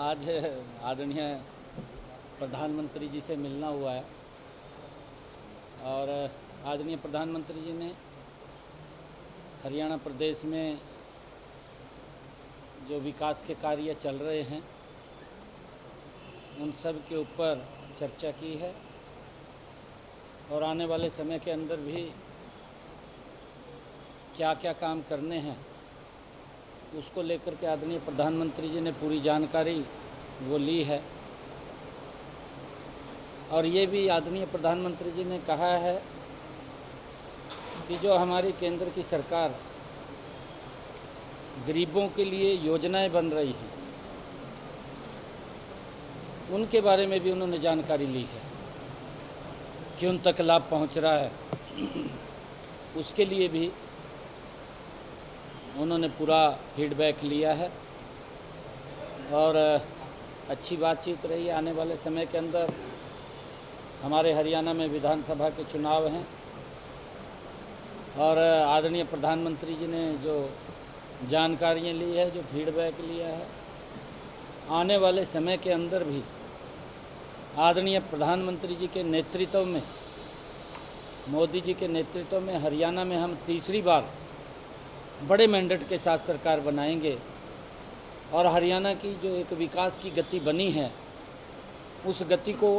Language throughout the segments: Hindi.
आज आदरणीय प्रधानमंत्री जी से मिलना हुआ है और आदरणीय प्रधानमंत्री जी ने हरियाणा प्रदेश में जो विकास के कार्य चल रहे हैं उन सब के ऊपर चर्चा की है और आने वाले समय के अंदर भी क्या क्या काम करने हैं उसको लेकर के आदरणीय प्रधानमंत्री जी ने पूरी जानकारी वो ली है। और ये भी आदरणीय प्रधानमंत्री जी ने कहा है कि जो हमारी केंद्र की सरकार गरीबों के लिए योजनाएं बन रही हैं उनके बारे में भी उन्होंने जानकारी ली है कि उन तक लाभ पहुंच रहा है। उसके लिए भी उन्होंने पूरा फीडबैक लिया है और अच्छी बातचीत रही। आने वाले समय के अंदर हमारे हरियाणा में विधानसभा के चुनाव हैं और आदरणीय प्रधानमंत्री जी ने जो जानकारियाँ ली है, जो फीडबैक लिया है, आने वाले समय के अंदर भी आदरणीय प्रधानमंत्री जी के नेतृत्व में, मोदी जी के नेतृत्व में हरियाणा में हम तीसरी बार बड़े मैंडेट के साथ सरकार बनाएंगे और हरियाणा की जो एक विकास की गति बनी है उस गति को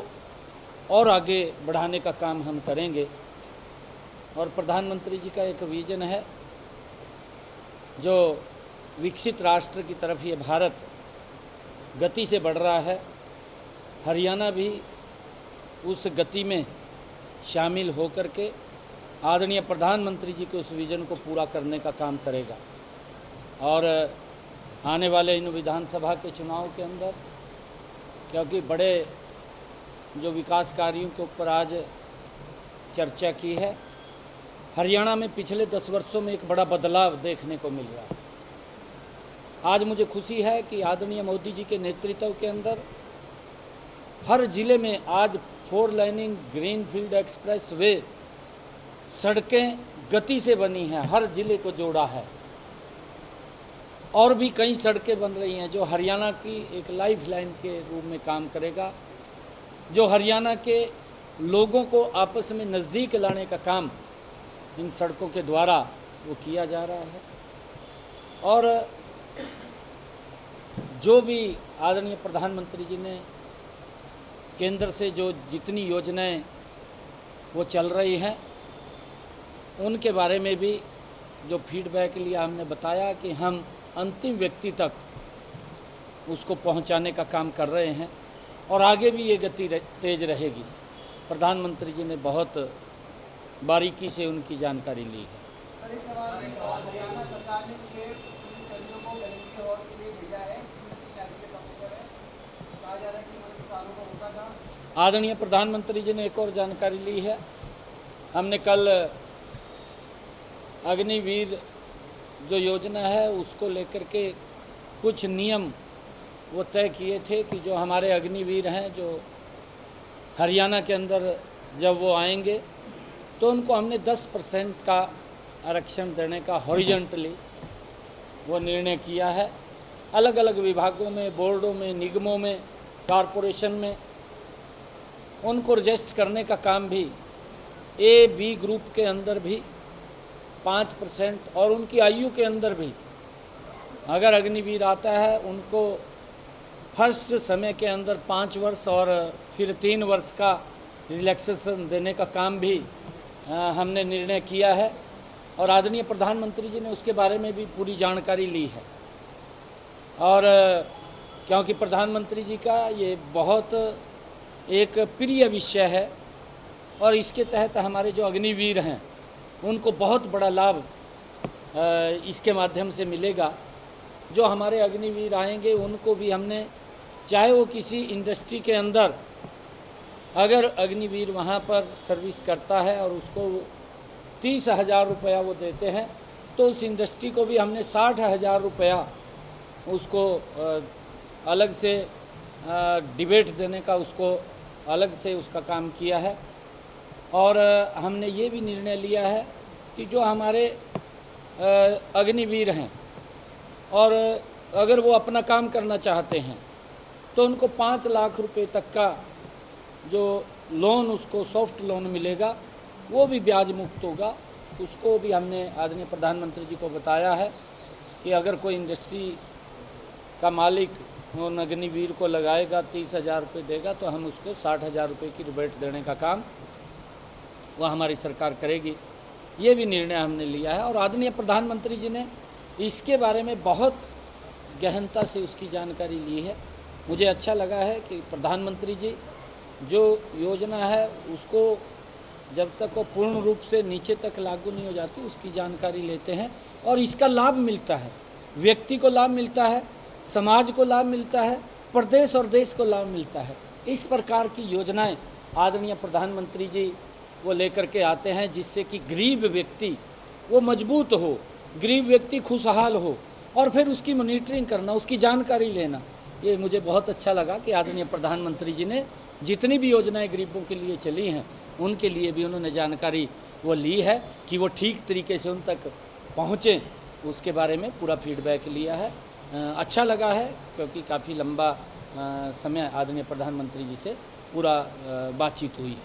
और आगे बढ़ाने का काम हम करेंगे। और प्रधानमंत्री जी का एक विजन है जो विकसित राष्ट्र की तरफ ये भारत गति से बढ़ रहा है, हरियाणा भी उस गति में शामिल होकर के आदरणीय प्रधानमंत्री जी के उस विज़न को पूरा करने का काम करेगा। और आने वाले इन विधानसभा के चुनाव के अंदर क्योंकि बड़े जो विकास कार्यों के ऊपर आज चर्चा की है, हरियाणा में पिछले 10 वर्षों में एक बड़ा बदलाव देखने को मिल रहा है। आज मुझे खुशी है कि आदरणीय मोदी जी के नेतृत्व के अंदर हर ज़िले में आज 4 लाइनिंग ग्रीनफील्ड एक्सप्रेस वे सड़कें गति से बनी हैं, हर ज़िले को जोड़ा है। और भी कई सड़कें बन रही हैं जो हरियाणा की एक लाइफ लाइन के रूप में काम करेगा, जो हरियाणा के लोगों को आपस में नज़दीक लाने का काम इन सड़कों के द्वारा वो किया जा रहा है। और जो भी आदरणीय प्रधानमंत्री जी ने केंद्र से जो जितनी योजनाएं वो चल रही हैं उनके बारे में भी जो फीडबैक लिया, हमने बताया कि हम अंतिम व्यक्ति तक उसको पहुंचाने का काम कर रहे हैं और आगे भी ये गति तेज रहेगी। प्रधानमंत्री जी ने बहुत बारीकी से उनकी जानकारी ली है। सर, एक सवाल हरियाणा सरकार ने 6 पुलिसकर्मियों को गर्मी के और के लिए भेजा है, इसमें 3 आईपीएस ऑफिसर है। कहा जा रहा है कि वो किसानों का होता था। आदरणीय प्रधानमंत्री जी ने एक और जानकारी ली है। हमने कल अग्निवीर जो योजना है उसको लेकर के कुछ नियम वो तय किए थे कि जो हमारे अग्निवीर हैं जो हरियाणा के अंदर जब वो आएंगे तो उनको हमने 10% का आरक्षण देने का हॉरिजॉन्टली वो निर्णय किया है। अलग अलग विभागों में, बोर्डों में, निगमों में, कॉरपोरेशन में उनको रजिस्टर करने का काम भी A-B ग्रुप के अंदर भी 5% और उनकी आयु के अंदर भी अगर अग्निवीर आता है उनको फर्स्ट समय के अंदर 5 वर्ष और फिर 3 वर्ष का रिलैक्सेशन देने का काम भी हमने निर्णय किया है और आदरणीय प्रधानमंत्री जी ने उसके बारे में भी पूरी जानकारी ली है। और क्योंकि प्रधानमंत्री जी का ये बहुत एक प्रिय विषय है और इसके तहत हमारे जो अग्निवीर हैं उनको बहुत बड़ा लाभ इसके माध्यम से मिलेगा। जो हमारे अग्निवीर आएंगे उनको भी हमने, चाहे वो किसी इंडस्ट्री के अंदर अगर अग्निवीर वहाँ पर सर्विस करता है और उसको 30,000 रुपया वो देते हैं तो उस इंडस्ट्री को भी हमने 60,000 रुपया उसको अलग से डिबेट देने का उसको अलग से उसका काम किया है। और हमने ये भी निर्णय लिया है कि जो हमारे अग्निवीर हैं और अगर वो अपना काम करना चाहते हैं तो उनको 5 लाख रुपए तक का जो लोन उसको सॉफ्ट लोन मिलेगा वो भी ब्याज मुक्त होगा। उसको भी हमने आदरणीय प्रधानमंत्री जी को बताया है कि अगर कोई इंडस्ट्री का मालिक वो अग्निवीर को लगाएगा 30,000 रुपये देगा तो हम उसको 60,000 रुपये की रिबेट देने का काम वह हमारी सरकार करेगी। ये भी निर्णय हमने लिया है और आदरणीय प्रधानमंत्री जी ने इसके बारे में बहुत गहनता से उसकी जानकारी ली है। मुझे अच्छा लगा है कि प्रधानमंत्री जी जो योजना है उसको जब तक वो पूर्ण रूप से नीचे तक लागू नहीं हो जाती उसकी जानकारी लेते हैं और इसका लाभ मिलता है, व्यक्ति को लाभ मिलता है, समाज को लाभ मिलता है, प्रदेश और देश को लाभ मिलता है। इस प्रकार की योजनाएं आदरणीय प्रधानमंत्री जी वो लेकर के आते हैं जिससे कि गरीब व्यक्ति वो मजबूत हो, गरीब व्यक्ति खुशहाल हो और फिर उसकी मॉनिटरिंग करना, उसकी जानकारी लेना। ये मुझे बहुत अच्छा लगा कि आदरणीय प्रधानमंत्री जी ने जितनी भी योजनाएं गरीबों के लिए चली हैं उनके लिए भी उन्होंने जानकारी वो ली है कि वो ठीक तरीके से उन तक पहुँचें, उसके बारे में पूरा फीडबैक लिया है। अच्छा लगा है क्योंकि काफ़ी लंबा समय आदरणीय प्रधानमंत्री जी से पूरा बातचीत हुई है।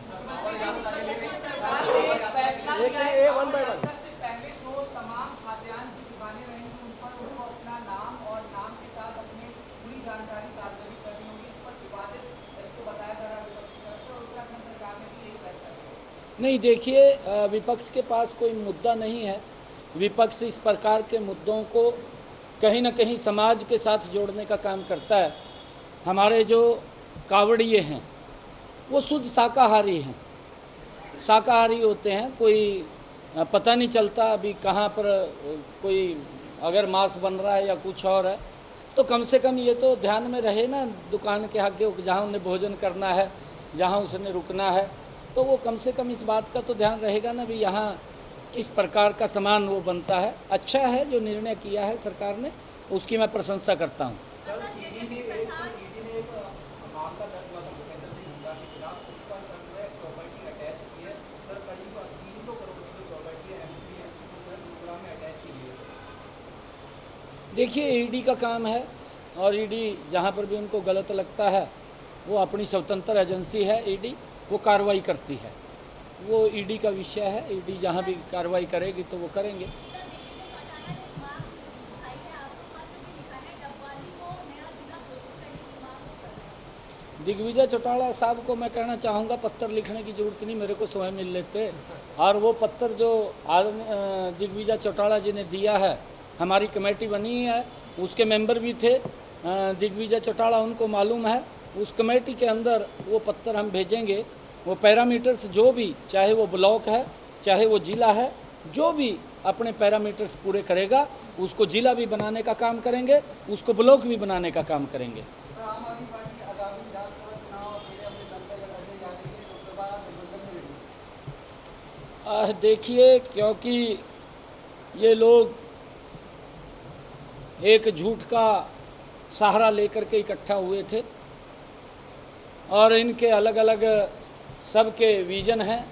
पहले जो तमाम खाद्यान्न की दुकानें रहेंगी उन पर उनको अपना नाम और नाम के साथ अपनी पूरी जानकारी सार्वजनिक करनी होगी। इस पर विवादित इसको बताया जा रहा है विपक्ष की तरफ से और उत्तराखंड सरकार ने भी यही फैसला लिया। नहीं, देखिए विपक्ष के पास कोई मुद्दा नहीं है। विपक्ष इस प्रकार के मुद्दों को कहीं ना कहीं समाज के साथ जोड़ने का काम करता है। हमारे जो कावड़िए हैं वो शुद्ध शाकाहारी हैं, शाकाहारी होते हैं। कोई पता नहीं चलता अभी कहाँ पर कोई अगर मांस बन रहा है या कुछ और है, तो कम से कम ये तो ध्यान में रहे ना दुकान के आगे जहाँ उन्हें भोजन करना है, जहाँ उसने रुकना है, तो वो कम से कम इस बात का तो ध्यान रहेगा ना भी यहाँ किस प्रकार का सामान वो बनता है। अच्छा है जो निर्णय किया है सरकार ने, उसकी मैं प्रशंसा करता हूँ। देखिए ईडी का काम है और ईडी जहाँ पर भी उनको गलत लगता है वो अपनी स्वतंत्र एजेंसी है, ईडी वो कार्रवाई करती है, वो ईडी का विषय है। ईडी जहाँ भी कार्रवाई करेगी तो वो करेंगे। दिग्विजय चौटाला साहब को मैं कहना चाहूँगा पत्र लिखने की ज़रूरत नहीं, मेरे को स्वयं मिल लेते। और वो पत्र जो दिग्विजय चौटाला जी ने दिया है, हमारी कमेटी बनी है, उसके मेंबर भी थे दिग्विजय चौटाला, उनको मालूम है। उस कमेटी के अंदर वो पत्र हम भेजेंगे। वो पैरामीटर्स जो भी, चाहे वो ब्लॉक है चाहे वो ज़िला है, जो भी अपने पैरामीटर्स पूरे करेगा उसको ज़िला भी बनाने का काम करेंगे, उसको ब्लॉक भी बनाने का काम करेंगे। देखिए क्योंकि ये लोग एक झूठ का सहारा लेकर के इकट्ठा हुए थे और इनके अलग अलग सबके विज़न हैं,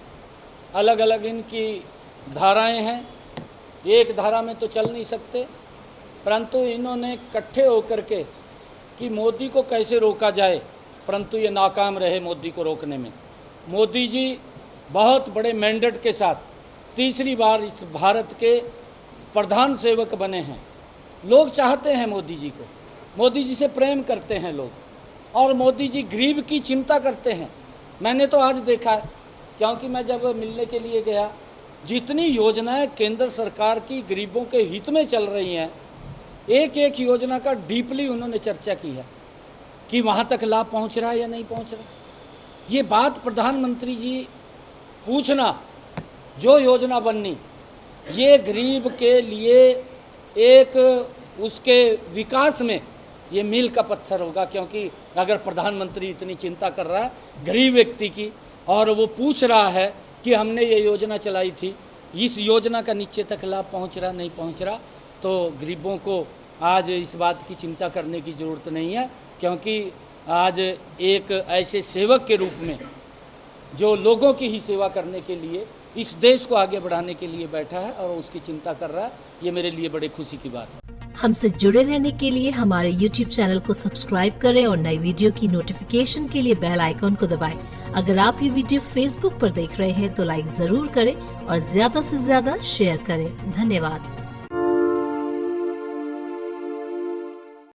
अलग अलग इनकी धाराएं हैं। एक धारा में तो चल नहीं सकते, परंतु इन्होंने इकट्ठे होकर के कि मोदी को कैसे रोका जाए, परंतु ये नाकाम रहे मोदी को रोकने में। मोदी जी बहुत बड़े मैंडेट के साथ तीसरी बार इस भारत के प्रधान सेवक बने हैं। लोग चाहते हैं मोदी जी को, मोदी जी से प्रेम करते हैं लोग और मोदी जी गरीब की चिंता करते हैं। मैंने तो आज देखा है, क्योंकि मैं जब मिलने के लिए गया, जितनी योजनाएं केंद्र सरकार की गरीबों के हित में चल रही हैं, एक एक योजना का डीपली उन्होंने चर्चा की है कि वहाँ तक लाभ पहुँच रहा है या नहीं पहुँच रहा। ये बात प्रधानमंत्री जी पूछना, जो योजना बननी ये गरीब के लिए एक उसके विकास में ये मील का पत्थर होगा। क्योंकि अगर प्रधानमंत्री इतनी चिंता कर रहा है गरीब व्यक्ति की और वो पूछ रहा है कि हमने ये योजना चलाई थी, इस योजना का नीचे तक लाभ पहुंच रहा नहीं पहुंच रहा, तो गरीबों को आज इस बात की चिंता करने की ज़रूरत नहीं है। क्योंकि आज एक ऐसे सेवक के रूप में जो लोगों की ही सेवा करने के लिए इस देश को आगे बढ़ाने के लिए बैठा है और उसकी चिंता कर रहा है, ये मेरे लिए बड़ी खुशी की बात है। हमसे जुड़े रहने के लिए हमारे YouTube चैनल को सब्सक्राइब करें और नई वीडियो की नोटिफिकेशन के लिए बेल आइकॉन को दबाएं। अगर आप ये वीडियो Facebook पर देख रहे हैं तो लाइक जरूर करें और ज्यादा से ज्यादा शेयर करें। धन्यवाद।